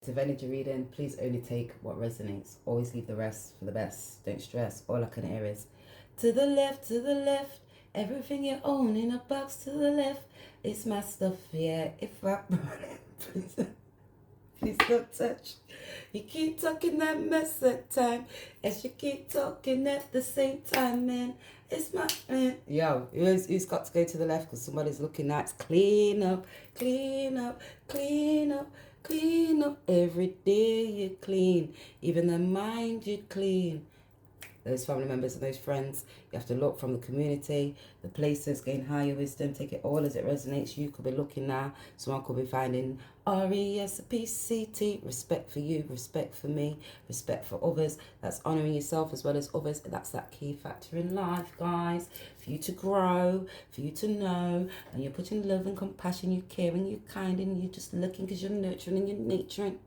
With energy reading, please only take what resonates. Always leave the rest for the best. Don't stress. All I can hear is to the left, to the left. Everything you own in a box to the left. It's my stuff, yeah. If I please, please don't touch. You keep talking that mess at time as you keep talking at the same time, man. It's my man. Yo, who's got to go to the left because somebody's looking at clean up, clean up, clean up. Clean up every day you clean. Even the mind you clean. Those family members and those friends, you have to look from the community, the places, gain higher wisdom, take it all as it resonates. You could be looking now, someone could be finding RESPCT, respect for you, respect for me, respect for others. That's honouring yourself as well as others. That's that key factor in life, guys. For you to grow, for you to know, and you're putting love and compassion, you're caring, you're kind, and you're just looking because you're nurturing and you're nurturing.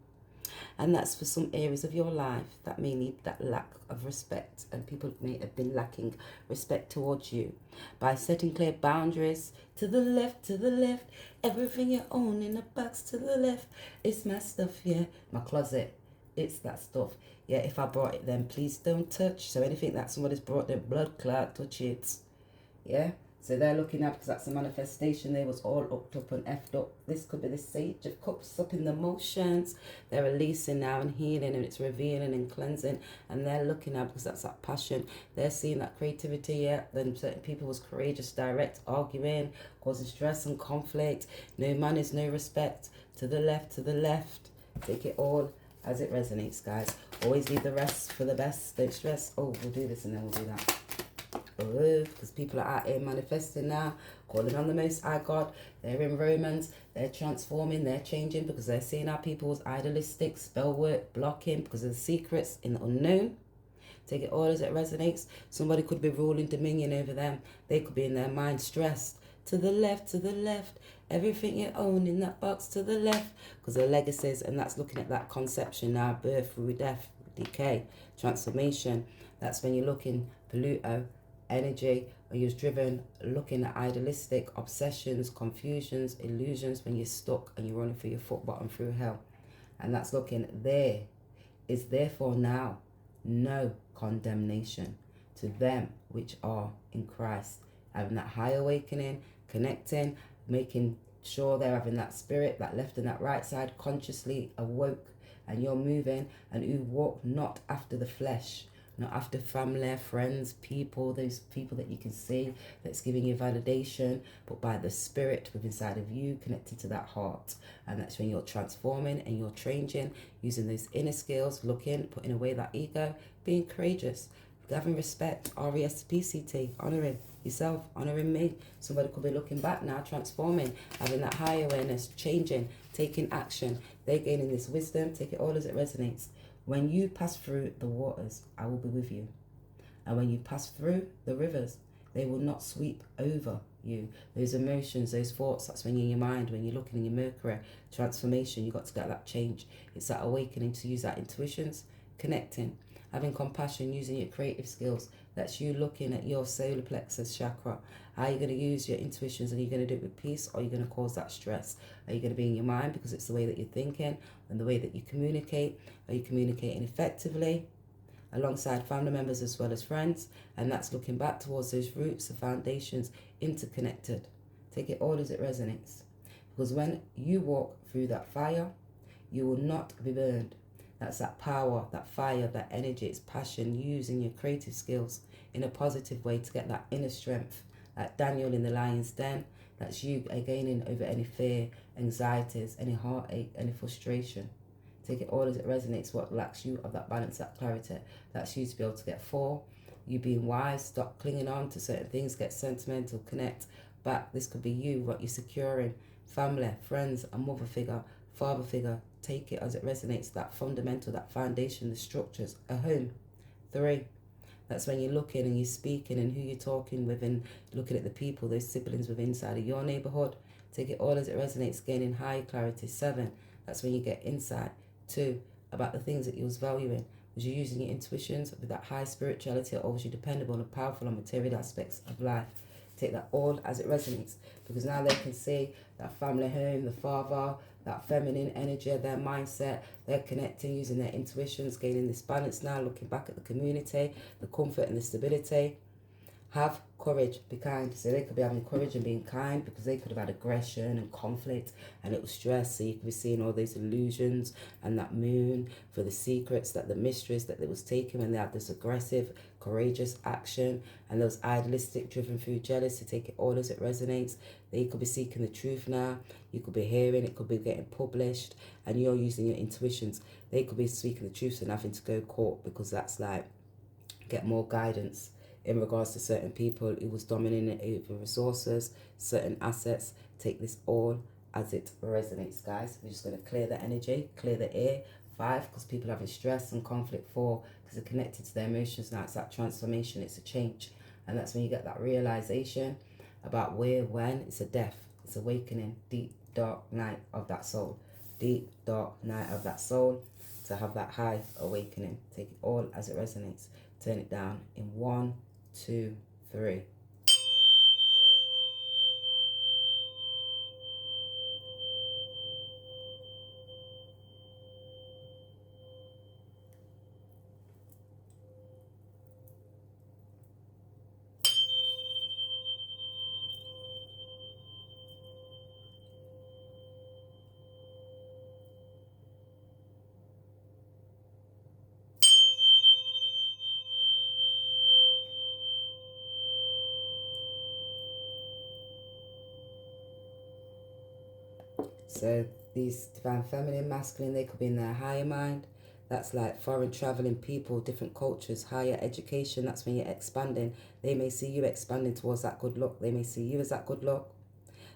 And that's for some areas of your life that may need that lack of respect, and people may have been lacking respect towards you. By setting clear boundaries, to the left, everything you own in a box to the left. It's my stuff, yeah, my closet. It's that stuff. Yeah, if I brought it, then please don't touch. So anything that somebody's brought, their blood clot, touch it. Yeah. So they're looking at, because that's a manifestation, they was all hooked up and effed up. This could be the Sage of Cups up in the motions. They're releasing now and healing, and it's revealing and cleansing. And they're looking at, because that's that passion. They're seeing that creativity, yeah. Then certain people was courageous, direct, arguing, causing stress and conflict. No manners, no respect. To the left, to the left. Take it all as it resonates, guys. Always leave the rest for the best. Don't stress. Oh, we'll do this and then we'll do that. Because people are out here manifesting now, calling on the Most High God. They're in romance, they're transforming, they're changing, because they're seeing our people's idealistic spell work, blocking because of the secrets in the unknown. Take it all as it resonates. Somebody could be ruling dominion over them. They could be in their mind stressed. To the left, everything you own in that box to the left, because the legacies, and that's looking at that conception now, birth through death, decay, transformation. That's when you're looking Pluto energy, or you're driven looking at idealistic obsessions, confusions, illusions, when you're stuck and you're running for your foot bottom through hell. And that's looking, there is therefore now no condemnation to them which are in Christ. Having that high awakening, connecting, making sure they're having that spirit, that left and that right side consciously awoke, and you're moving, and you walk not after the flesh, not after family, friends, people, those people that you can see that's giving you validation, but by the spirit within inside of you, connected to that heart. And that's when you're transforming and you're changing, using those inner skills, looking, putting away that ego, being courageous, having respect, RESPCT, honouring yourself, honouring me. Somebody could be looking back now, transforming, having that high awareness, changing, taking action. They're gaining this wisdom. Take it all as it resonates. When you pass through the waters, I will be with you. And when you pass through the rivers, they will not sweep over you. Those emotions, those thoughts, that's when you're in your mind, when you're looking in your Mercury, transformation, you've got to get that change. It's that awakening to use that intuitions, connecting, having compassion, using your creative skills. That's you looking at your solar plexus chakra. How are you going to use your intuitions? Are you going to do it with peace, or are you going to cause that stress? Are you going to be in your mind because it's the way that you're thinking and the way that you communicate? Are you communicating effectively alongside family members as well as friends? And that's looking back towards those roots, the foundations, interconnected. Take it all as it resonates. Because when you walk through that fire, you will not be burned. That's that power, that fire, that energy, it's passion, using your creative skills in a positive way to get that inner strength. Like Daniel in the lion's den, that's you gaining over any fear, anxieties, any heartache, any frustration. Take it all as it resonates. What lacks you of that balance, that clarity, that's you to be able to get full. You being wise, stop clinging on to certain things, get sentimental, connect back. This could be you, what you're securing, family, friends, a mother figure, father figure. Take it as it resonates, that fundamental, that foundation, the structures, a home. 3, that's when you're looking and you're speaking and who you're talking with, and looking at the people, those siblings within inside of your neighborhood. Take it all as it resonates, gaining high clarity. 7, that's when you get insight. 2, about the things that you was valuing. Was you using your intuitions with that high spirituality, or was you dependable and powerful on material aspects of life? Take that all as it resonates, because now they can see that family home, the father, that feminine energy of their mindset. They're connecting, using their intuitions, gaining this balance now, looking back at the community, the comfort and the stability. Have courage, be kind. So they could be having courage and being kind because they could have had aggression and conflict and it was stress. So you could be seeing all those illusions and that moon for the secrets, that the mysteries that they was taking when they had this aggressive, courageous action and those idealistic, driven through jealousy. Take it all as it resonates. They could be seeking the truth now. You could be hearing, it could be getting published and you're using your intuitions. They could be speaking the truth and having to go court because that's like, get more guidance in regards to certain people who was dominating over resources, certain assets. Take this all as it resonates, guys. We're just going to clear the energy, clear the air. 5, because people having stress and conflict. 4, because they're connected to their emotions now. It's that transformation, it's a change. And that's when you get that realization about where, when. It's a death, it's awakening, deep, dark night of that soul. Deep, dark night of that soul. To have that high awakening. Take it all as it resonates. Turn it down in 1, 2, 3. So these divine feminine, masculine, they could be in their higher mind. That's like foreign traveling people, different cultures, higher education. That's when you're expanding. They may see you expanding towards that good luck. They may see you as that good luck.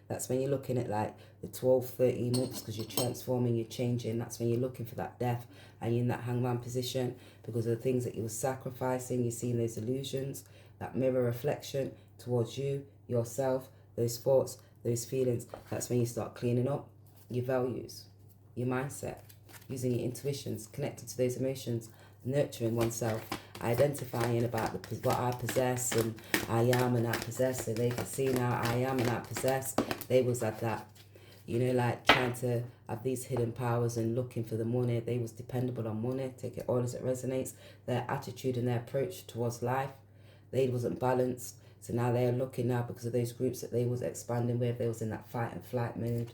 That's when you're looking at like the 12, 13 months because you're transforming, you're changing. That's when you're looking for that death and you're in that hangman position because of the things that you were sacrificing. You're seeing those illusions, that mirror reflection towards you, yourself, those thoughts, those feelings. That's when you start cleaning up your values, your mindset, using your intuitions, connected to those emotions, nurturing oneself, identifying about what I possess and I am and I possess. So they can see now I am and I possess. They was at that, you know, like trying to have these hidden powers and looking for the money. They was dependable on money. Take it all as it resonates. Their attitude and their approach towards life, they wasn't balanced. So now they're looking now because of those groups that they was expanding with. They was in that fight and flight mood.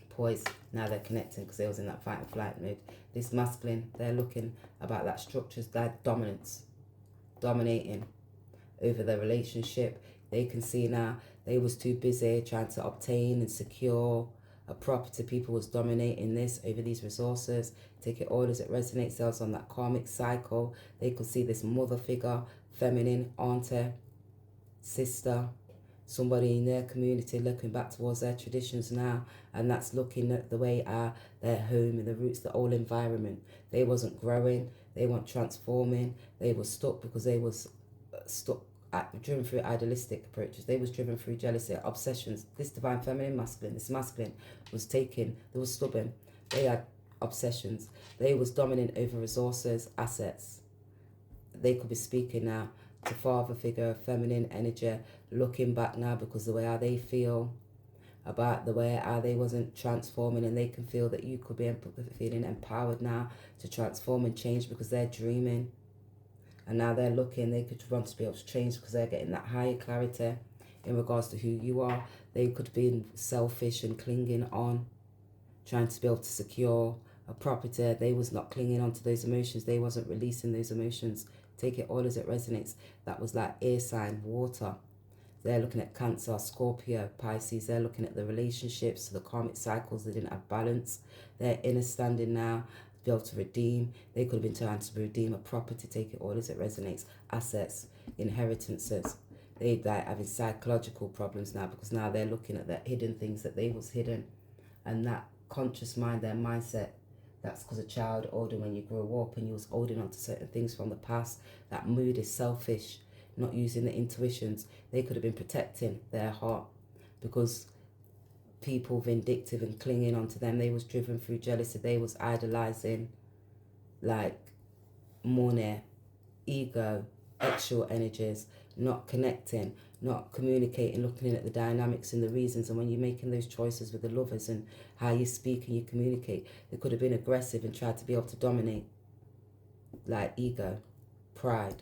Poise, now they're connecting because they was in that fight and flight mood. This masculine, they're looking about that structures, that dominance, dominating over the relationship. They can see now they was too busy trying to obtain and secure a property. People was dominating this over these resources. Take it all as it resonates. They was on that karmic cycle. They could see this mother figure, feminine, auntie, sister, somebody in their community looking back towards their traditions now, and that's looking at the way their home and the roots, the whole environment. They wasn't growing, they weren't transforming, they were stuck because they was stuck, driven through idealistic approaches. They was driven through jealousy, obsessions. This divine feminine, masculine, this masculine was taken, they was stubborn, they had obsessions, they was dominant over resources, assets. They could be speaking now to father figure, feminine energy, looking back now because the way how they feel about the way how they wasn't transforming, and they can feel that you could be feeling empowered now to transform and change because they're dreaming. And now they're looking, they could want to be able to change because they're getting that higher clarity in regards to who you are. They could be selfish and clinging on, trying to be able to secure a property. They was not clinging on to those emotions. They wasn't releasing those emotions. Take it all as it resonates. That was like air sign, water. They're looking at Cancer, Scorpio, Pisces. They're looking at the relationships, the karmic cycles. They didn't have balance. They're inner standing now to be able to redeem. They could have been trying to redeem a property. Take it all as it resonates. Assets, inheritances. They like having psychological problems now because now they're looking at the hidden things that they was hidden. And that conscious mind, their mindset, that's because a child older when you grew up and you was holding on to certain things from the past. That mood is selfish, not using the intuitions. They could have been protecting their heart because people vindictive and clinging on to them. They was driven through jealousy. They was idolizing like money, ego, sexual energies, not connecting, not communicating, looking at the dynamics and the reasons. And when you're making those choices with the lovers and how you speak and you communicate, they could have been aggressive and tried to be able to dominate, like ego, pride.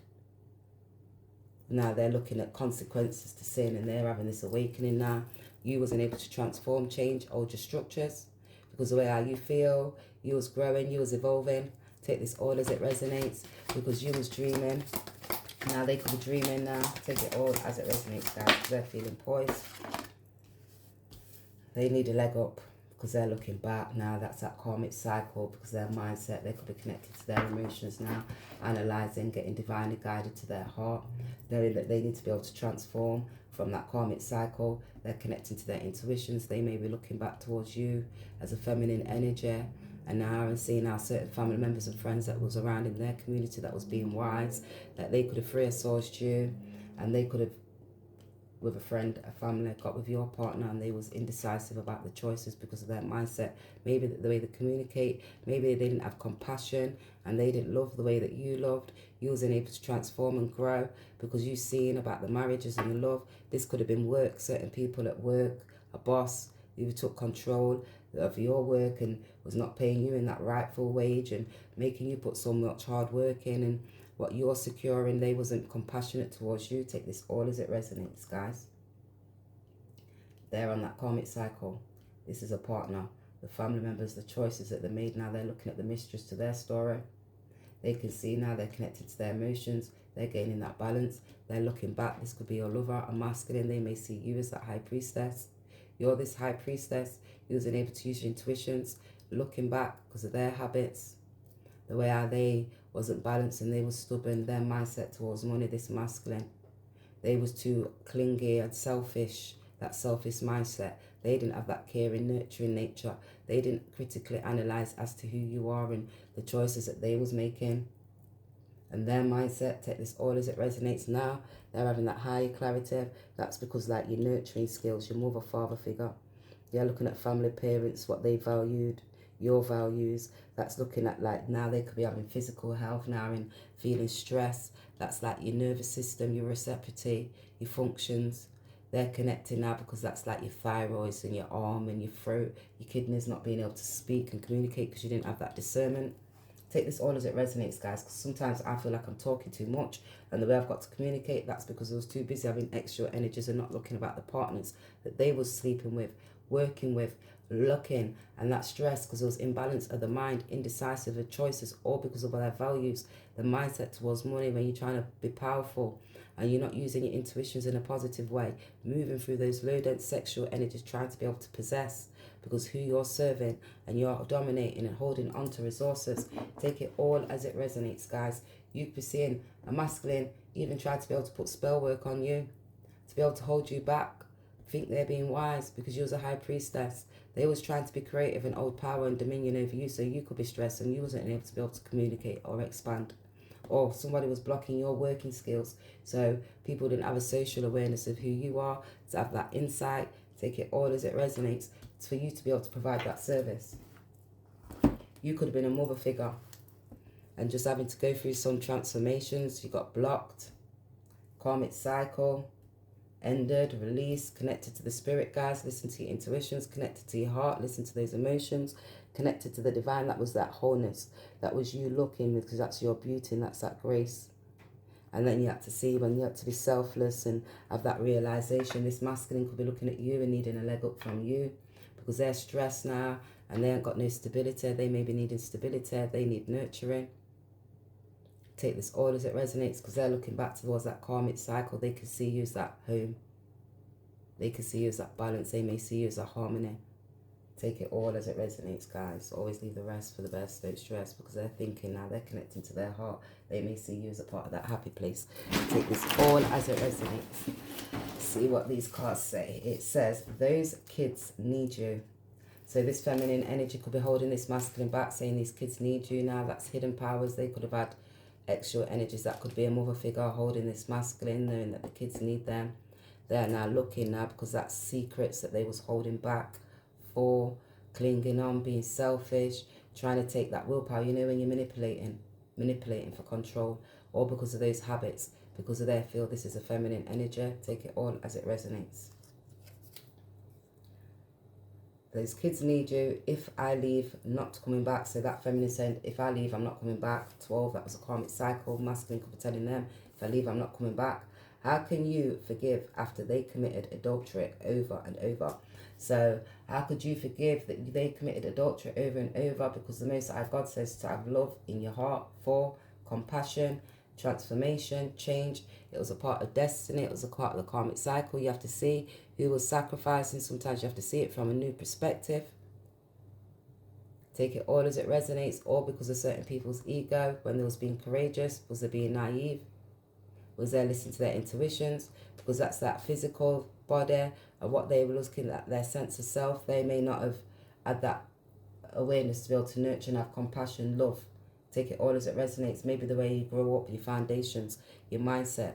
Now they're looking at consequences to sin, and they're having this awakening now. You wasn't able to transform, change old your structures because the way how you feel, you was growing, you was evolving. Take this all as it resonates because you was dreaming. Now they could be dreaming now. Take it all as it resonates, guys. They're feeling poised. They need a leg up because they're looking back now. That's that karmic cycle because their mindset, they could be connected to their emotions now, analysing, getting divinely guided to their heart, knowing that they need to be able to transform from that karmic cycle. They're connecting to their intuitions. They may be looking back towards you as a feminine energy, and now and seeing how certain family members and friends that was around in their community that was being wise, that they could have free sourced you, and they could have, with a friend, a family, got with your partner and they was indecisive about the choices because of their mindset. Maybe the way they communicate, maybe they didn't have compassion and they didn't love the way that you loved. You wasn't able to transform and grow because you seen about the marriages and the love. This could have been work, certain people at work, a boss who took control of your work and was not paying you in that rightful wage and making you put so much hard work in, and what you're securing, they wasn't compassionate towards you. Take this all as it resonates, guys. They're on that karmic cycle. This is a partner, the family members, the choices that they made. Now they're looking at the mistress to their story. They can see now they're connected to their emotions. They're gaining that balance. They're looking back. This could be your lover, a masculine. They may see you as that high priestess. You're this high priestess. You wasn't able to use your intuitions. Looking back because of their habits, the way how they wasn't balanced and they was stubborn, their mindset towards money, this masculine. They was too clingy and selfish, that selfish mindset. They didn't have that caring, nurturing nature. They didn't critically analyse as to who you are and the choices that they was making. And their mindset, take this all as it resonates now. They're having that higher clarity. That's because like your nurturing skills, your mother, father figure. They're looking at family, parents, what they valued, your values. That's looking at like now they could be having physical health now and feeling stress. That's like your nervous system, your receptivity, your functions. They're connecting now because that's like your thyroids and your arm and your throat, your kidneys not being able to speak and communicate because you didn't have that discernment. Take this all as it resonates, guys, because sometimes I feel like I'm talking too much and the way I've got to communicate, that's because I was too busy having extra energies and not looking about the partners that they was sleeping with, working with, looking, and that stress because it was imbalance of the mind, indecisive of choices, all because of their values, the mindset towards money when you're trying to be powerful and you're not using your intuitions in a positive way, moving through those low dense sexual energies, trying to be able to possess because who you're serving and you're dominating and holding on to resources. Take it all as it resonates, guys. You could be seeing a masculine even try to be able to put spell work on you, to be able to hold you back, think they're being wise because you was a high priestess. They was trying to be creative and hold power and dominion over you so you could be stressed and you wasn't able to be able to communicate or expand. Or somebody was blocking your working skills so people didn't have a social awareness of who you are, to have that insight. Take it all as it resonates. It's for you to be able to provide that service. You could have been a mother figure and just having to go through some transformations. You got blocked, karmic cycle, ended, released, connected to the spirit, guys. Listen to your intuitions, connected to your heart, listen to those emotions, connected to the divine. That was that wholeness. That was you looking, because that's your beauty and that's that grace. And then you have to see when you have to be selfless and have that realization. This masculine could be looking at you and needing a leg up from you because they're stressed now and they ain't got no stability. They may be needing stability. They need nurturing. Take this all as it resonates because they're looking back towards that karmic cycle. They can see you as that home. They can see you as that balance. They may see you as a harmony. Take it all as it resonates, guys. Always leave the rest for the best. Don't stress because they're thinking now. They're connecting to their heart. They may see you as a part of that happy place. Take this all as it resonates. See what these cards say. It says, those kids need you. So this feminine energy could be holding this masculine back, saying these kids need you now. That's hidden powers. They could have had extra energies. That could be a mother figure holding this masculine, knowing that the kids need them. They're now looking now because that's secrets that they was holding back for, clinging on, being selfish, trying to take that willpower. You know when you're manipulating for control, or because of those habits, because of their feel this is a feminine energy. Take it all as it resonates. Those kids need you. If I leave, not coming back. So that feminine saying, if I leave, I'm not coming back. 12, that was a karmic cycle. Masculine could be telling them, if I leave, I'm not coming back. How can you forgive after they committed adultery over and over? So how could you forgive that they committed adultery over and over? Because the Most High God says to have love in your heart for compassion, transformation, change. It was a part of destiny. It was a part of the karmic cycle. You have to see who was sacrificing. Sometimes you have to see it from a new perspective. Take it all as it resonates, all because of certain people's ego. When they was being courageous, was they being naive? Was they listening to their intuitions? Because that's that physical body and what they were looking at, their sense of self. They may not have had that awareness to be able to nurture and have compassion, love. Take it all as it resonates. Maybe the way you grow up, your foundations, your mindset.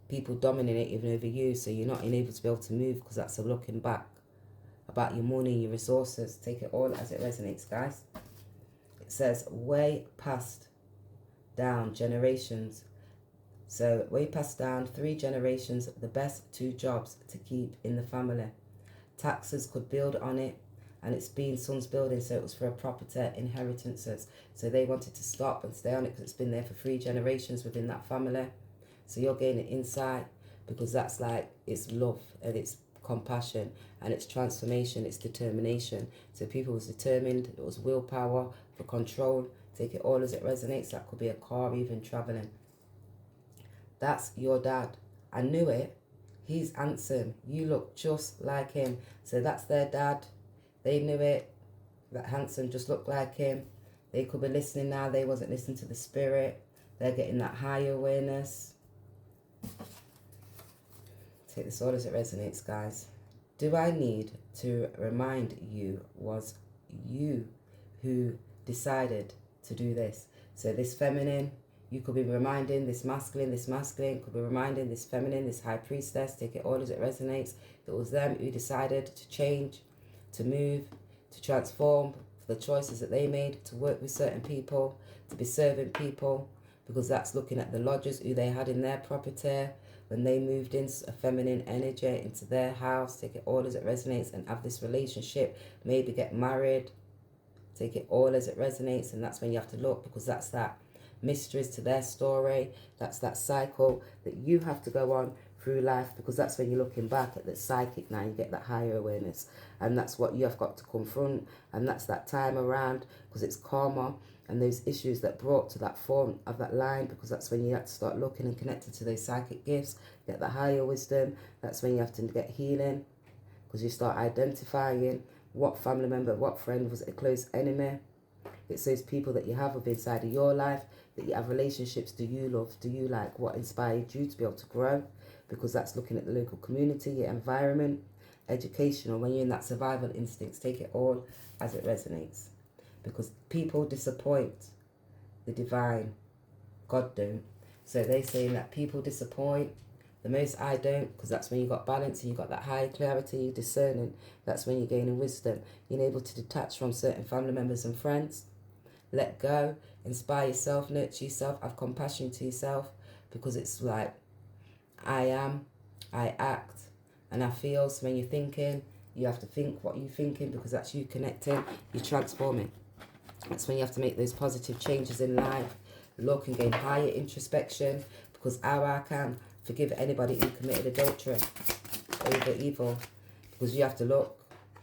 People dominate even over you, so you're not able to be able to move because that's a looking back about your money, your resources. Take it all as it resonates, guys. It says way passed down generations. So way passed down 3 generations, the best 2 jobs to keep in the family. Taxes could build on it, and it's been son's building, so it was for a property, inheritances. So they wanted to stop and stay on it because it's been there for 3 generations within that family. So you're gaining insight because that's like, it's love and it's compassion and it's transformation, it's determination. So people was determined, it was willpower for control. Take it all as it resonates. That could be a car, even traveling. That's your dad. I knew it. He's handsome. You look just like him. So that's their dad. They knew it. That handsome just looked like him. They could be listening now. They wasn't listening to the spirit. They're getting that higher awareness. Take this all as it resonates, guys. Do I need to remind you, was you who decided to do this? So this feminine, you could be reminding this masculine could be reminding this feminine, this high priestess. Take it all as it resonates. It was them who decided to change, to move, to transform, for the choices that they made, to work with certain people, to be serving people, because that's looking at the lodgers who they had in their property when they moved in a feminine energy into their house. Take it all as it resonates and have this relationship, maybe get married. Take it all as it resonates, and that's when you have to look, because that's that mysteries to their story. That's that cycle that you have to go on through life, because that's when you're looking back at the psychic now, you get that higher awareness, and that's what you have got to confront, and that's that time around, because it's karma and those issues that brought to that form of that line, because that's when you have to start looking and connecting to those psychic gifts, get the higher wisdom. That's when you have to get healing, because you start identifying what family member, what friend was a close enemy. It's those people that you have of inside of your life, that you have relationships. Do you love? Do you like? What inspired you to be able to grow? Because that's looking at the local community, your environment, educational. When you're in that survival instincts, take it all as it resonates. Because people disappoint the divine. God don't. So they're saying that people disappoint. The Most I don't, because that's when you got balance and you got that high clarity, discerning. That's when you're gaining wisdom. You're able to detach from certain family members and friends. Let go, inspire yourself, nurture yourself, have compassion to yourself, because it's like, I am, I act, and I feel. So when you're thinking, you have to think what you're thinking, because that's you connecting, you're transforming. That's when you have to make those positive changes in life. Look and gain higher introspection, because how I can forgive anybody who committed adultery over evil, because you have to look,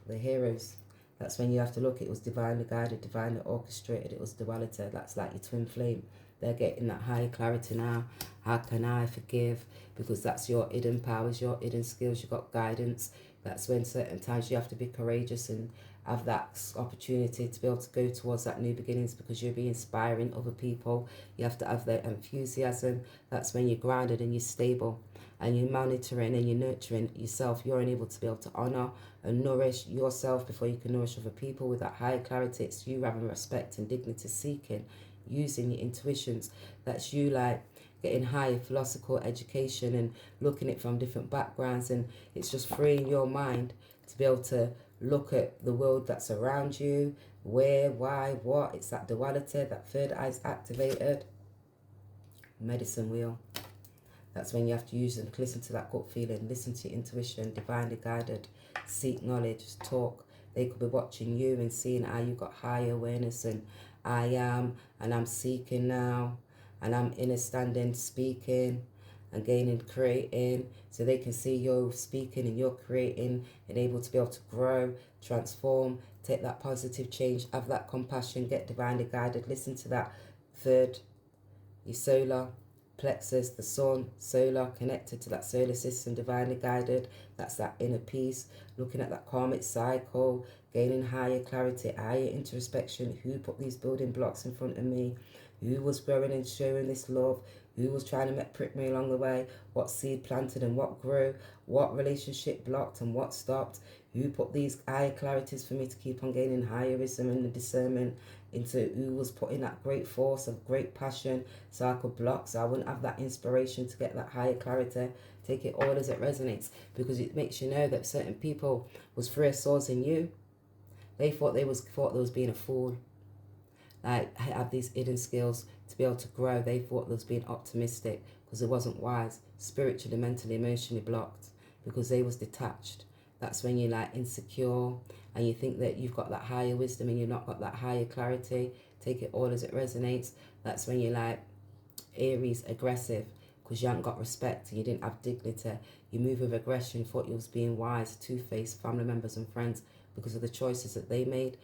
the heroes. That's when you have to look. It was divinely guided, divinely orchestrated. It was duality. That's like your twin flame. They're getting that higher clarity now. How can I forgive? Because that's your hidden powers, your hidden skills. You've got guidance. That's when certain times you have to be courageous and have that opportunity to be able to go towards that new beginnings, because you'll be inspiring other people. You have to have that enthusiasm. That's when you're grounded and you're stable, and you're monitoring and you're nurturing yourself. You're able to be able to honor and nourish yourself before you can nourish other people with that higher clarity. It's you having respect and dignity seeking, using your intuitions. That's you like getting higher philosophical education and looking at it from different backgrounds, and it's just freeing your mind to be able to look at the world that's around you, where, why, what. It's that duality, that third eye's activated. Medicine wheel. That's when you have to use them to listen to that gut feeling, listen to your intuition, divinely guided, seek knowledge, talk. They could be watching you and seeing how you got higher awareness, and I am, and I'm seeking now, and I'm inner standing, speaking and gaining, creating, so they can see you're speaking and you're creating and able to be able to grow, transform, take that positive change, have that compassion, get divinely guided, listen to that third, your solar plexus, the sun, solar, connected to that solar system, divinely guided. That's that inner peace, looking at that karmic cycle, gaining higher clarity, higher introspection. Who put these building blocks in front of me? Who was growing and showing this love? Who was trying to prick me along the way? What seed planted and what grew? What relationship blocked and what stopped? Who put these higher clarities for me to keep on gaining higher wisdom and the discernment into who was putting that great force of great passion so I could block, so I wouldn't have that inspiration to get that higher clarity. Take it all as it resonates, because it makes you know that certain people was freer souls in you. They thought they was being a fool. Like, have these hidden skills to be able to grow. They thought they was being optimistic because it wasn't wise, spiritually, mentally, emotionally blocked, because they was detached. That's when you're like insecure and you think that you've got that higher wisdom and you've not got that higher clarity. Take it all as it resonates. That's when you're like Aries, aggressive, because you haven't got respect and you didn't have dignity. You move with aggression, thought you was being wise, two-faced, family members and friends, because of the choices that they made,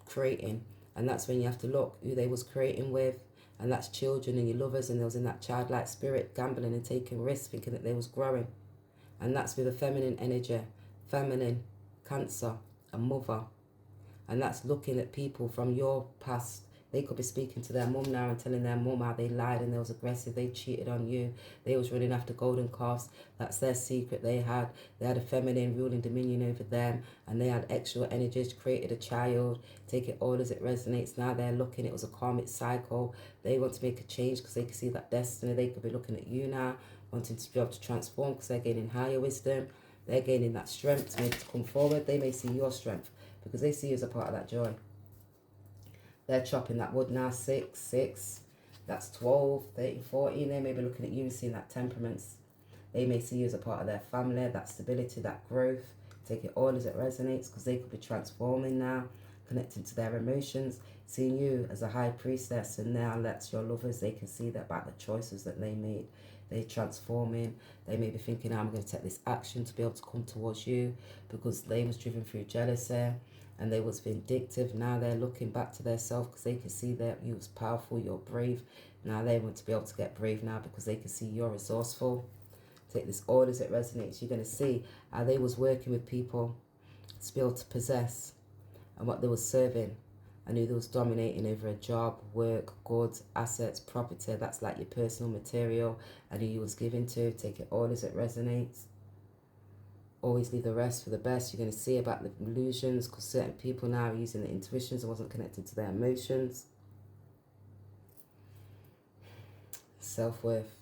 creating. And that's when you have to look who they was creating with, and that's children and your lovers, and they was in that childlike spirit, gambling and taking risks, thinking that they was growing. And that's with a feminine energy, feminine, Cancer, a mother. And that's looking at people from your past. They could be speaking to their mum now and telling their mum how they lied and they was aggressive, they cheated on you, they was running after golden calves. That's their secret they had. They had a feminine ruling dominion over them, and they had extra energies, created a child. Take it all as it resonates. Now they're looking, it was a karmic cycle. They want to make a change because they can see that destiny. They could be looking at you now, wanting to be able to transform because they're gaining higher wisdom. They're gaining that strength to make it come forward. They may see your strength because they see you as a part of that joy. They're chopping that wood now, 6, 6. That's 12, 13, 14. They may be looking at you and seeing that temperaments. They may see you as a part of their family, that stability, that growth. Take it all as it resonates, because they could be transforming now, connecting to their emotions, seeing you as a high priestess, and now that's your lovers. They can see that about the choices that they made. They're transforming. They may be thinking, I'm going to take this action to be able to come towards you, because they was driven through jealousy and they was vindictive. Now they're looking back to their self because they can see that you was powerful, you're brave. Now they want to be able to get brave now because they can see you're resourceful. Take this all as it resonates. You're going to see how they was working with people to be able to possess, and what they was serving, and who they was dominating over a job, work, goods, assets, property. That's like your personal material, and who you was giving to. Take it all as it resonates. Always leave the rest for the best. You're going to see about the illusions, because certain people now are using the intuitions and wasn't connected to their emotions. Self-worth.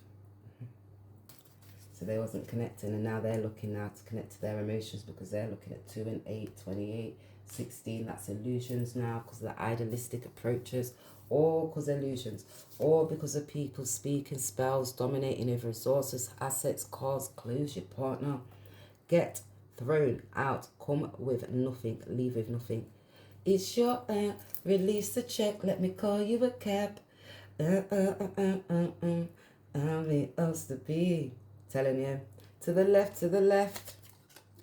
So they wasn't connecting, and now they're looking now to connect to their emotions, because they're looking at 2 and 8, 28, 16. That's illusions now, because of the idealistic approaches, or because of illusions, or because of people speaking spells, dominating over resources, assets, cars, clothes, your partner. Get thrown out. Come with nothing. Leave with nothing. It's your release the check. Let me call you a cab. How many else to be? Telling you. To the left, to the left.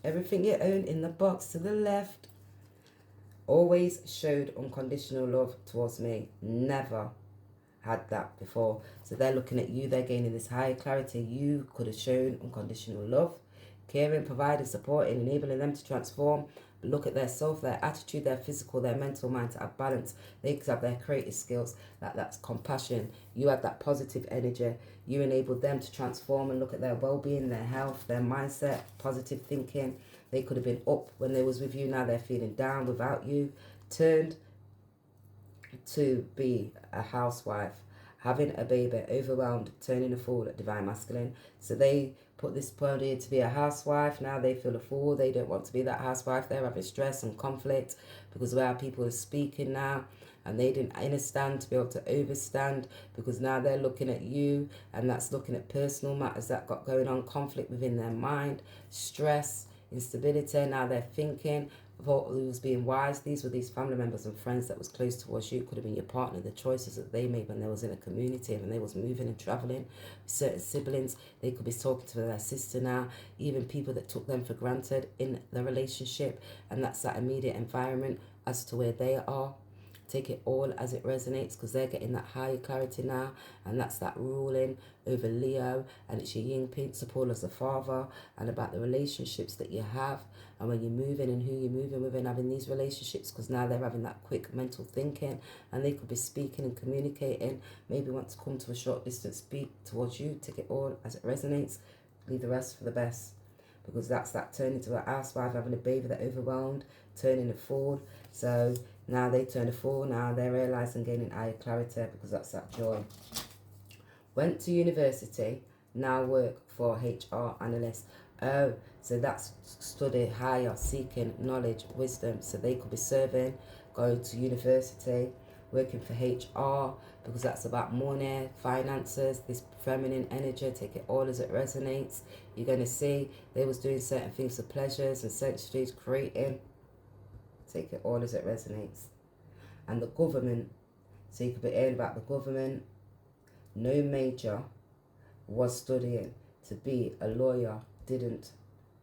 Everything you own in the box to the left. Always showed unconditional love towards me. Never had that before. So they're looking at you. They're gaining this higher clarity. You could have shown unconditional love. Caring, providing, supporting, enabling them to transform. Look at their self, their attitude, their physical, their mental mind to have balance. They could have their creative skills. That's compassion. You have that positive energy. You enabled them to transform and look at their well-being, their health, their mindset, positive thinking. They could have been up when they was with you. Now they're feeling down without you. Turned to be a housewife, having a baby, overwhelmed, turning a fool at divine masculine. So they put this body to be a housewife. Now they feel a fool. They don't want to be that housewife. They're having stress and conflict because of how people are speaking now. and they didn't understand to be able to overstand, because now they're looking at you, and that's looking at personal matters that got going on, conflict within their mind, stress, instability. Now they're thinking of who was being wise. These were these family members and friends that was close towards you. Could have been your partner, the choices that they made when they was in a community and they was moving and traveling. Certain siblings, they could be talking to their sister now, even people that took them for granted in the relationship, and that's that immediate environment as to where they are. Take it all as it resonates, because they're getting that higher clarity now, and that's that ruling over Leo, and it's your yin principle as a father, and about the relationships that you have, and when you're moving and who you're moving with and having these relationships, because now they're having that quick mental thinking, and they could be speaking and communicating, maybe want to come to a short distance, speak towards you. Take it all as it resonates, leave the rest for the best, because that's that turning to a housewife, having a baby that overwhelmed, turning a fool. So now they turn a fool, now they're realising, gaining higher clarity, because that's that joy. Went to university, now work for HR analyst. Oh, so that's study higher, seeking knowledge, wisdom. So they could be serving, going to university, working for HR, because that's about money, finances, this feminine energy. Take it all as it resonates. You're going to see they was doing certain things for pleasures and sensualities, creating. Take it all as it resonates. And the government, so you could be hearing about the government. No major was studying to be a lawyer, didn't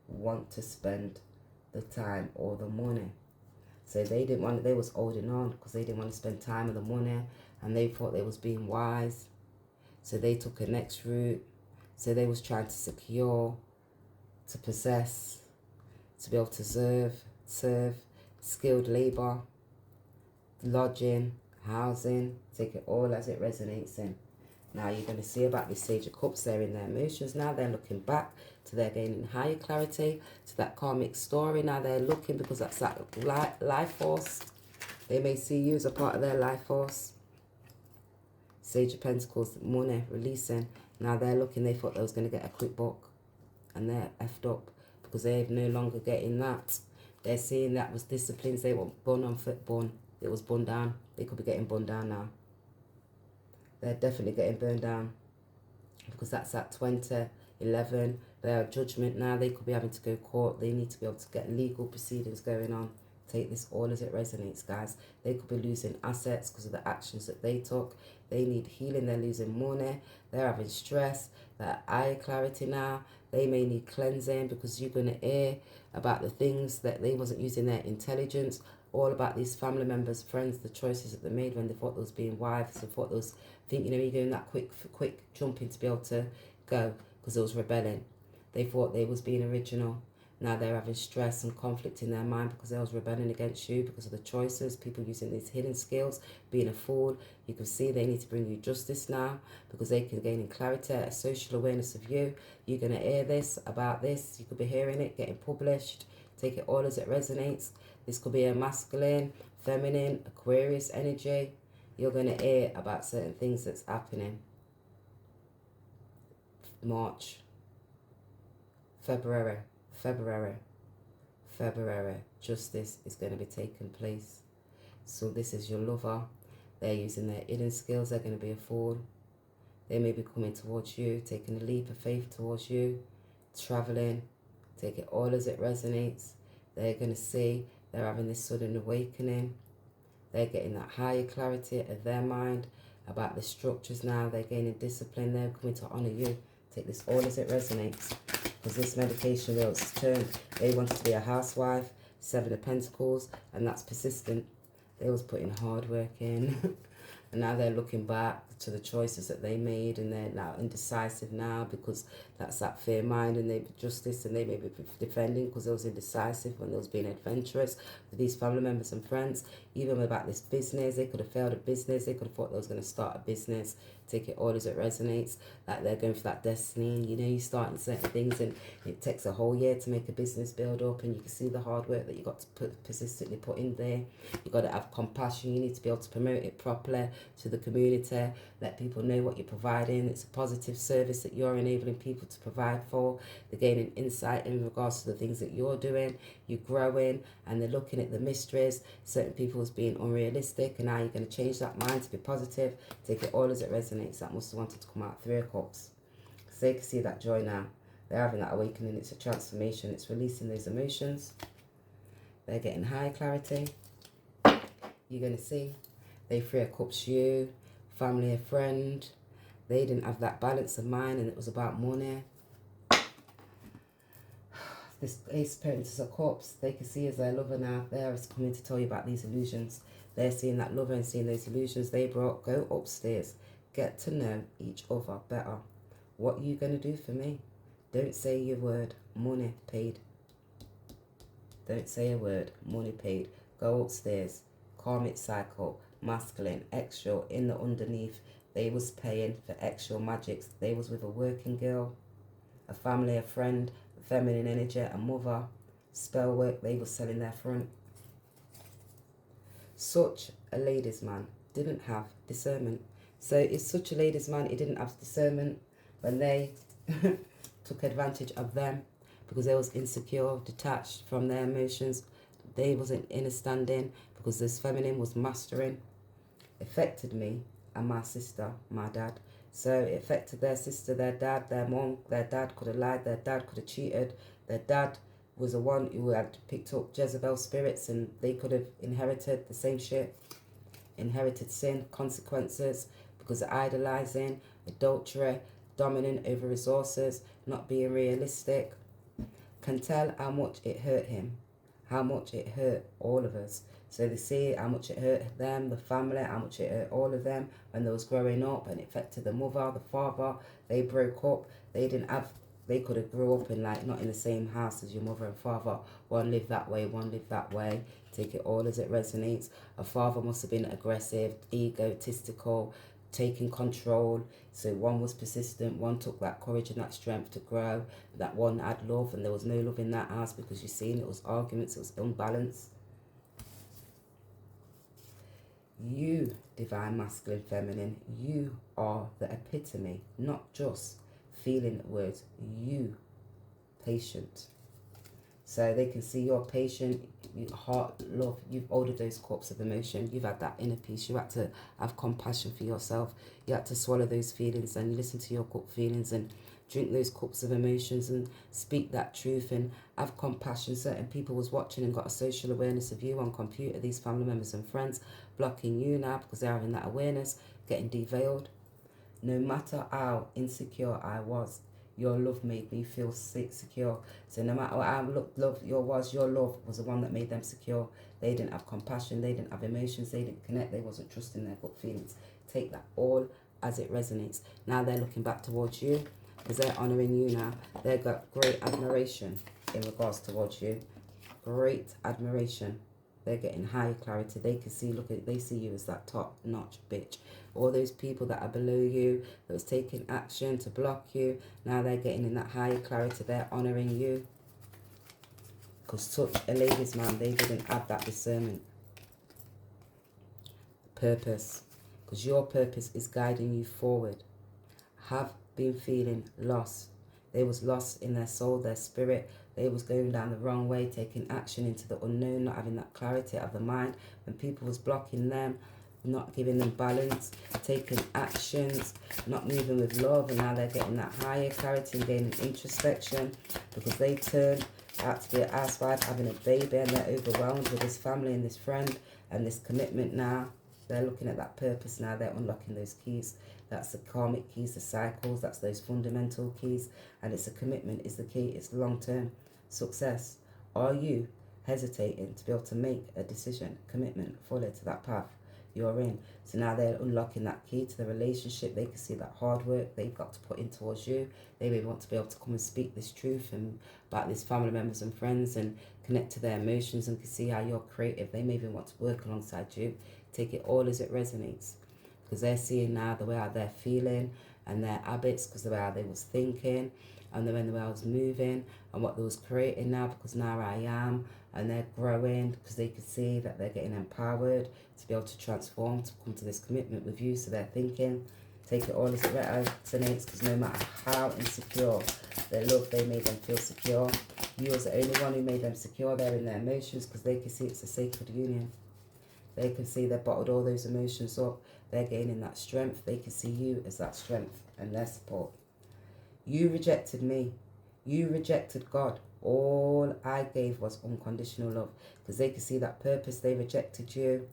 want to spend the time or the money. So they didn't want, they was holding on because they didn't want to spend time or the money, and they thought they was being wise. So they took a next route. So they was trying to secure, to possess, to be able to serve skilled labor, lodging, housing. Take it all as it resonates in. Now you're going to see about this Sage of Cups. They're in their emotions now. They're looking back to their gaining higher clarity, to that karmic story. Now they're looking, because that's that life force. They may see you as a part of their life force. Sage of Pentacles, money, releasing. Now they're looking, they thought they was going to get a quick buck, and they're effed up, because they're no longer getting that. They're seeing that was disciplines. They were born on foot, born. It was burned down. They could be getting burned down now. They're definitely getting burned down, because that's at 2011. Their judgment now. They could be having to go court. They need to be able to get legal proceedings going on. Take this all as it resonates, guys. They could be losing assets because of the actions that they took. They need healing. They're losing money. They're having stress. They're eye clarity now. They may need cleansing, because you're going to hear about the things that they wasn't using their intelligence. All about these family members, friends, the choices that they made when they thought they was being wives, they thought they was thinking, you're doing that quick jumping to be able to go, because they was rebelling. They thought they was being original. Now they're having stress and conflict in their mind, because they was rebelling against you because of the choices. People using these hidden skills, being a fool. You can see they need to bring you justice now, because they can gain in clarity, a social awareness of you. You're going to hear this, about this. You could be hearing it, getting published. Take it all as it resonates. This could be a masculine, feminine, Aquarius energy. You're going to hear about certain things that's happening. March, February. Justice is going to be taking place. So this is your lover. They're using their hidden skills. They're going to be a fool. They may be coming towards you, taking a leap of faith towards you, traveling. Take it all as it resonates. They're going to see they're having this sudden awakening. They're getting that higher clarity of their mind about the structures now. They're gaining discipline. They're coming to honour you. Take this all as it resonates, because this medication wheel is turned. They wanted to be a housewife, 7 of Pentacles, and that's persistent. They was putting hard work in. And now they're looking back to the choices that they made, and they're now indecisive now, because that's that fear mind, and they've justice, and they may be defending because they was indecisive when they was being adventurous with these family members and friends. Even about this business, they could have failed a business. They could have thought they was going to start a business. Take it all as it resonates. Like they're going for that destiny. You know, you starting certain things, and it takes a whole year to make a business build up, and you can see the hard work that you got to persistently put in there. You got to have compassion. You need to be able to promote it properly to the community. Let people know what you're providing. It's a positive service that you're enabling people to provide for. They're gaining insight in regards to the things that you're doing. You're growing, and they're looking at the mysteries. Certain people was being unrealistic, and now you're going to change that mind to be positive. Take it all as it resonates. That must have wanted to come out. 3 of Cups. So they can see that joy now. They're having that awakening. It's a transformation. It's releasing those emotions. They're getting higher clarity. You're going to see. They 3 of Cups you, family, a friend. They didn't have that balance of mind, and it was about money. This Ace of Pentacles of Cups, they can see as their lover now. They're coming to tell you about these illusions. They're seeing that lover and seeing those illusions they brought. Go upstairs. Get to know each other better. What are you going to do for me? Don't say your word. Money paid. Don't say a word. Money paid. Go upstairs. Karmic cycle. Masculine. Extra. In the underneath. They was paying for extra magics. They was with a working girl. A family, a friend. Feminine energy, a mother. Spell work. They was selling their front. Such a ladies' man didn't have discernment. So it's such a ladies' man, he didn't have discernment when they took advantage of them because they was insecure, detached from their emotions. They wasn't in a standing because this feminine was mastering. Affected me and my sister, my dad. So it affected their sister, their dad, their mom. Their dad could have lied, their dad could have cheated. Their dad was the one who had picked up Jezebel spirits, and they could have inherited the same shit. Inherited sin, consequences, because of idolizing, adultery, dominant over resources, not being realistic. Can tell how much it hurt him, how much it hurt all of us. So they see how much it hurt them, the family, how much it hurt all of them when they was growing up, and it affected the mother, the father. They broke up. They didn't have, they could have grew up in like, not in the same house as your mother and father. One lived that way, one lived that way. Take it all as it resonates. A father must have been aggressive, egotistical, taking control. So one was persistent, one took that courage and that strength to grow. That one had love, and there was no love in that house because you've seen it was arguments, it was unbalanced. You, divine masculine feminine, you are the epitome, not just feeling words, you, patient. So they can see you're patient, you heart, love, you've ordered those cups of emotion, you've had that inner peace, you had to have compassion for yourself, you had to swallow those feelings and listen to your gut feelings and drink those cups of emotions and speak that truth and have compassion. Certain people was watching and got a social awareness of you on computer, these family members and friends, blocking you now because they're having that awareness, getting deveiled. No matter how insecure I was, your love made me feel secure. So no matter how love your love was the one that made them secure. They didn't have compassion, they didn't have emotions, they didn't connect, they wasn't trusting their gut feelings. Take that all as it resonates. Now they're looking back towards you because they're honouring you now. They've got great admiration in regards towards you. Great admiration. They're getting higher clarity. They can see, look at, they see you as that top-notch bitch. All those people that are below you, that was taking action to block you, now they're getting in that higher clarity. They're honouring you. Because such a ladies' man, they didn't have that discernment. Purpose. Because your purpose is guiding you forward. Have been feeling lost. They was lost in their soul, their spirit. They was going down the wrong way, taking action into the unknown, not having that clarity of the mind. When people was blocking them, not giving them balance, taking actions, not moving with love, and now they're getting that higher clarity and gaining introspection because they turned out to be a housewife, having a baby, and they're overwhelmed with this family and this friend and this commitment now. They're looking at that purpose now. They're unlocking those keys. That's the karmic keys, the cycles. That's those fundamental keys. And it's a commitment is the key. It's long-term success. Are you hesitating to be able to make a decision, commitment, follow to that path you're in? So now they're unlocking that key to the relationship. They can see that hard work they've got to put in towards you. They may want to be able to come and speak this truth and about these family members and friends and connect to their emotions and can see how you're creative. They may even want to work alongside you. Take it all as it resonates because they're seeing now the way how they're feeling and their habits because the way how they was thinking and the way I was moving and what they was creating now because now I am, and they're growing because they can see that they're getting empowered to be able to transform, to come to this commitment with you. So they're thinking, take it all as it resonates because no matter how insecure their love, they made them feel secure. You was the only one who made them secure. They're in their emotions because they can see it's a sacred union. They can see they've bottled all those emotions up. They're gaining that strength. They can see you as that strength and their support. You rejected me. You rejected God. All I gave was unconditional love. Because they can see that purpose. They rejected you.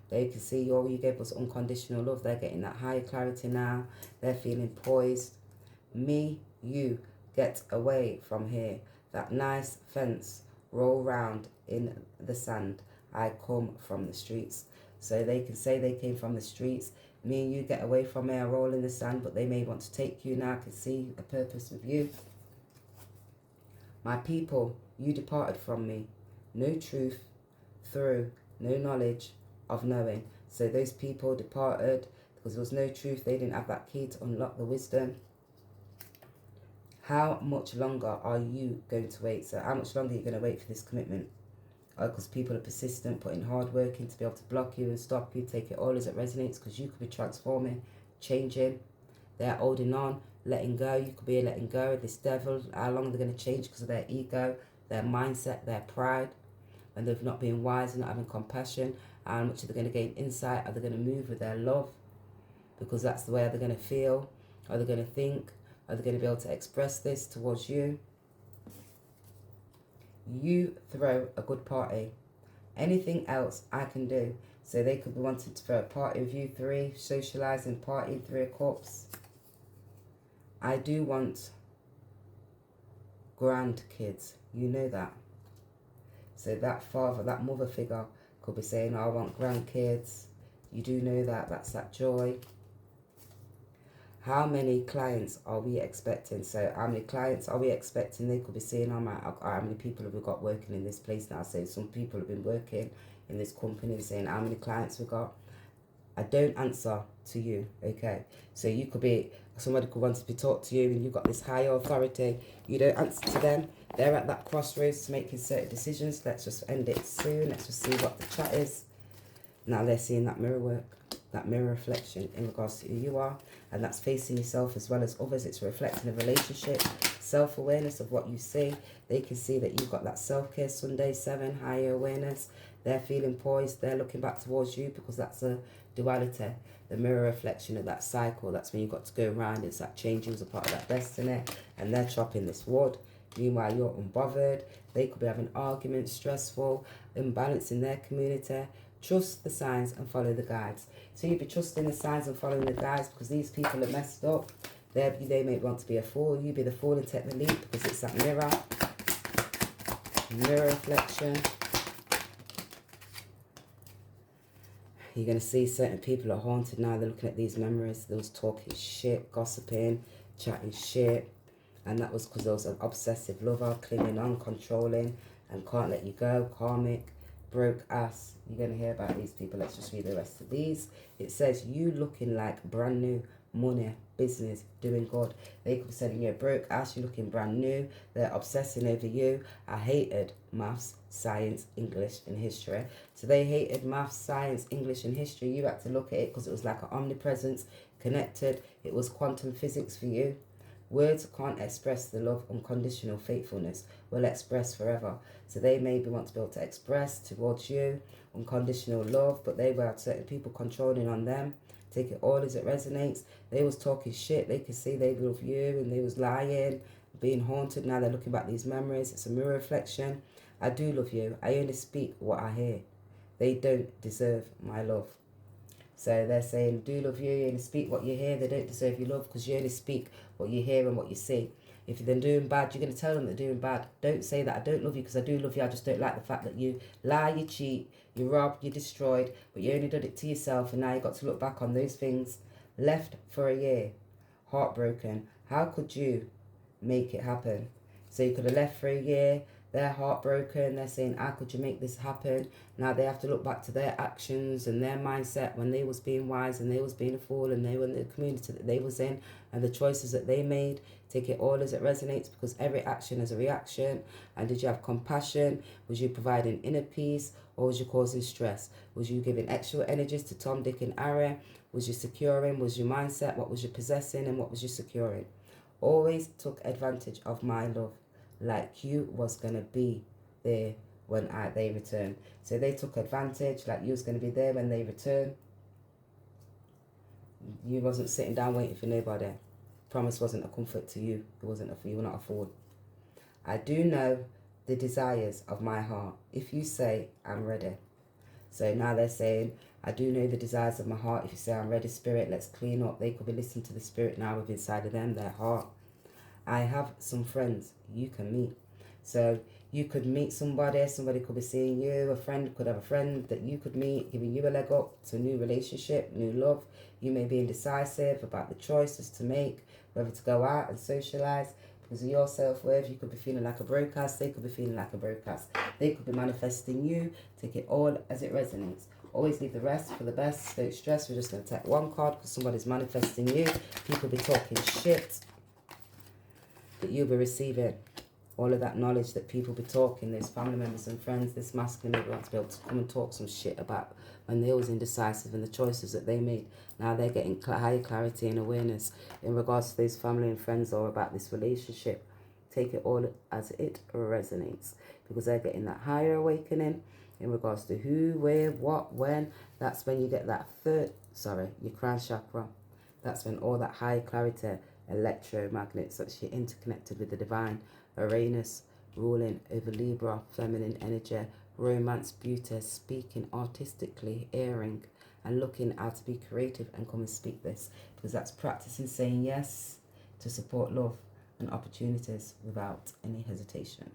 They can see all you gave was unconditional love. They're getting that higher clarity now. They're feeling poised. Me, you, get away from here. That nice fence, roll round in the sand. I come from the streets. So they can say they came from the streets. Me and you, get away from here, roll in the sand. But they may want to take you now. I can see a purpose with you. My people, you departed from me. No truth, through, no knowledge of knowing. So those people departed because there was no truth. They didn't have that key to unlock the wisdom. How much longer are you going to wait? So how much longer are you going to wait for this commitment? Because people are persistent, putting hard work in to be able to block you and stop you. Take it all as it resonates, because you could be transforming, changing. They're holding on, letting go. You could be letting go of this devil. How long are they going to change because of their ego, their mindset, their pride, and they've not been wise and not having compassion? How much are they going to gain insight? Are they going to move with their love? Because that's the way they're going to feel. Are they going to think? Are they going to be able to express this towards you? You throw a good party. Anything else I can do. So they could be wanting to throw a party with you three, socialising, party, 3 of cups. I do want grandkids. You know that. So that father, that mother figure could be saying, I want grandkids. You do know that. That's that joy. How many clients are we expecting? So how many clients are we expecting? They could be saying, how many people have we got working in this place now? So some people have been working in this company, saying how many clients we got. I don't answer to you, okay? So you could be, somebody could want to be talked to you and you've got this higher authority. You don't answer to them. They're at that crossroads making certain decisions. Let's just end it soon. Let's just see what the chat is. Now they're seeing that mirror work, that mirror reflection in regards to who you are. And that's facing yourself as well as others. It's reflecting a relationship, self-awareness of what you see. They can see that you've got that self-care, Sunday 7, higher awareness. They're feeling poised. They're looking back towards you because that's a duality, the mirror reflection of that cycle. That's when you've got to go around. It's that changing as a part of that destiny. And they're chopping this wood. Meanwhile, you're unbothered. They could be having arguments, stressful, imbalance in their community. Trust the signs and follow the guides. So you'd be trusting the signs and following the guides because these people are messed up. They may want to be a fool. You be the fool and take the lead because it's that mirror. Mirror reflection. You're going to see certain people are haunted now. They're looking at these memories. They was talking shit, gossiping, chatting shit. And that was because there was an obsessive lover, clinging on, controlling, and can't let you go, karmic, broke ass. You're going to hear about these people. Let's just read the rest of these. It says, you looking like brand new, money, business, doing good. They could be saying you're broke ass, you're looking brand new. They're obsessing over you. I hated maths, science, English, and history. So they hated maths, science, English, and history. You had to look at it because it was like an omnipresence, connected. It was quantum physics for you. Words can't express the love. Unconditional faithfulness will express forever. So they maybe want to be able to express towards you unconditional love, but they were certain people controlling on them. Take it all as it resonates. They was talking shit. They could see they love you and they was lying, being haunted. Now they're looking back these memories. It's a mirror reflection. I do love you. I only speak what I hear. They don't deserve my love. So they're saying, do love you, you only speak what you hear. They don't deserve your love because you only speak what you hear and what you see. If they're doing bad, you're going to tell them they're doing bad. Don't say that I don't love you because I do love you. I just don't like the fact that you lie, you cheat, you rob, you destroyed, but you only did it to yourself and now you've got to look back on those things. Left for a year, heartbroken. How could you make it happen? So you could have left for a year. They're heartbroken. They're saying, how could you make this happen? Now they have to look back to their actions and their mindset when they was being wise and they was being a fool and they were in the community that they was in and the choices that they made. Take it all as it resonates because every action is a reaction. And did you have compassion? Was you providing inner peace or was you causing stress? Was you giving extra energies to Tom, Dick and Harry? Was you securing? Was your mindset? What was you possessing and what was you securing? Always took advantage of my love. Like you was going to be there when they return. So they took advantage, like you was going to be there when they return. You wasn't sitting down waiting for nobody. Promise wasn't a comfort to you. It wasn't you were not a fool. I do know the desires of my heart. If you say, I'm ready. So now they're saying, I do know the desires of my heart. If you say, I'm ready, spirit, let's clean up. They could be listening to the spirit now within inside of them, their heart. I have some friends you can meet. So you could meet somebody could be seeing you, a friend could have a friend that you could meet, giving you a leg up to a new relationship, new love. You may be indecisive about the choices to make, whether to go out and socialise. Because of your self-worth, you could be feeling like a broke ass, they could be feeling like a broke ass. They could be manifesting you. Take it all as it resonates. Always leave the rest for the best. Don't stress. We're just going to take one card because somebody's manifesting you. People be talking shit that you'll be receiving. All of that knowledge that people be talking, those family members and friends, this masculine maybe wants to be able to come and talk some shit about when they was indecisive and the choices that they made. Now they're getting higher clarity and awareness in regards to those family and friends or about this relationship. Take it all as it resonates, because they're getting that higher awakening in regards to who, where, what, when. That's when you get that your crown chakra. That's when all that high clarity, electromagnets, that's you're interconnected with the divine. Uranus ruling over Libra, feminine energy, romance, beauty, speaking artistically, airing, and looking how to be creative and come and speak this, because that's practicing saying yes to support love and opportunities without any hesitation.